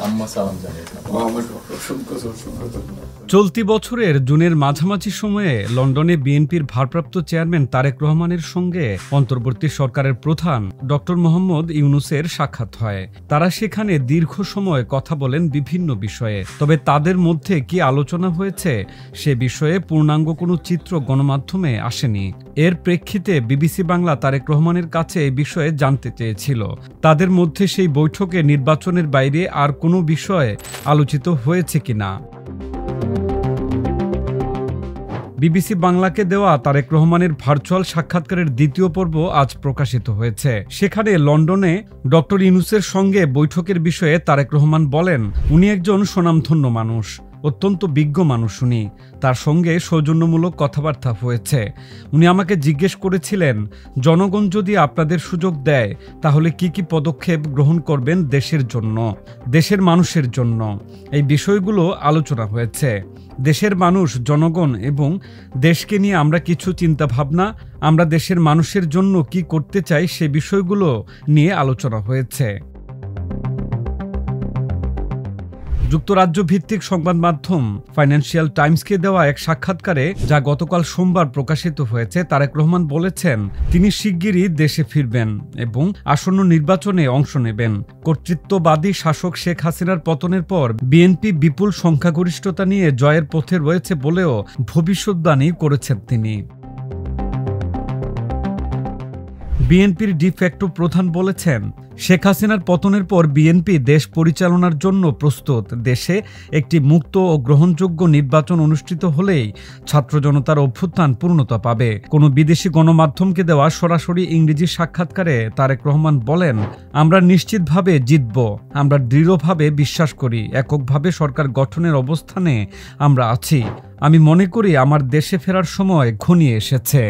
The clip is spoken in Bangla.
আম্মা সালাম জানিয়েছেন। চলতি বছরের জুনের মাঝামাঝি সময়ে লন্ডনে বিএনপির ভারপ্রাপ্ত চেয়ারম্যান তারেক রহমানের সঙ্গে অন্তর্বর্তী সরকারের প্রধান ডক্টর মোহাম্মদ ইউনূসের সাক্ষাৎ হয়। তারা সেখানে দীর্ঘ সময় কথা বলেন বিভিন্ন বিষয়ে। তবে তাদের মধ্যে কি আলোচনা হয়েছে সে বিষয়ে পূর্ণাঙ্গ কোনো চিত্র গণমাধ্যমে আসেনি। এর প্রেক্ষিতে বিবিসি বাংলা তারেক রহমানের কাছে এ বিষয়ে জানতে চেয়েছিল, তাদের মধ্যে সেই বৈঠকে নির্বাচনের বাইরে আর কোনো বিষয় আলোচিত হয়েছে কিনা। বিবিসি বাংলাকে দেওয়া তারেক রহমানের ভার্চুয়াল সাক্ষাৎকারের দ্বিতীয় পর্ব আজ প্রকাশিত হয়েছে। সেখানে লন্ডনে ডক্টর ইউনূসের সঙ্গে বৈঠকের বিষয়ে তারেক রহমান বলেন, উনি একজন স্বনামধন্য মানুষ, অত্যন্ত বিজ্ঞ মানুষ। উনি তার সঙ্গে সৌজন্যমূলক কথাবার্তা হয়েছে। উনি আমাকে জিজ্ঞেস করেছিলেন, জনগণ যদি আপনাদের সুযোগ দেয় তাহলে কি কি পদক্ষেপ গ্রহণ করবেন দেশের জন্য, দেশের মানুষের জন্য। এই বিষয়গুলো আলোচনা হয়েছে। দেশের মানুষ, জনগণ এবং দেশকে নিয়ে আমরা কিছু চিন্তাভাবনা, আমরা দেশের মানুষের জন্য কি করতে চাই সে বিষয়গুলো নিয়ে আলোচনা হয়েছে। যুক্তরাজ্য ভিত্তিক সংবাদ মাধ্যম ফাইন্যান্সিয়াল টাইমসকে দেওয়া এক সাক্ষাৎকারে, যা গতকাল সোমবার প্রকাশিত হয়েছে, তারেক রহমান বলেছেন তিনি শিগগিরই দেশে ফিরবেন এবং আসন্ন নির্বাচনে অংশ নেবেন। কর্তৃত্ববাদী শাসক শেখ হাসিনার পতনের পর বিএনপি বিপুল সংখ্যাগরিষ্ঠতা নিয়ে জয়ের পথে রয়েছে বলেও ভবিষ্যদ্বাণী করেছেন তিনি। বিএনপির ডিফ্যাক্টো প্রধান বলেছেন, শেখ হাসিনার পতনের পর বিএনপি দেশ পরিচালনার জন্য প্রস্তুত। দেশে একটি মুক্ত ও গ্রহণযোগ্য নির্বাচন অনুষ্ঠিত হলেই ছাত্র জনতার অভ্যুত্থান পূর্ণতা পাবে। কোনো বিদেশি গণমাধ্যমকে দেওয়া সরাসরি ইংরেজি সাক্ষাৎকারে তারেক রহমান বলেন, আমরা নিশ্চিতভাবে জিতব। আমরা দৃঢ়ভাবে বিশ্বাস করি, এককভাবে সরকার গঠনের অবস্থানে আমরা আছি। আমি মনে করি আমার দেশে ফেরার সময় ঘনিয়ে এসেছে।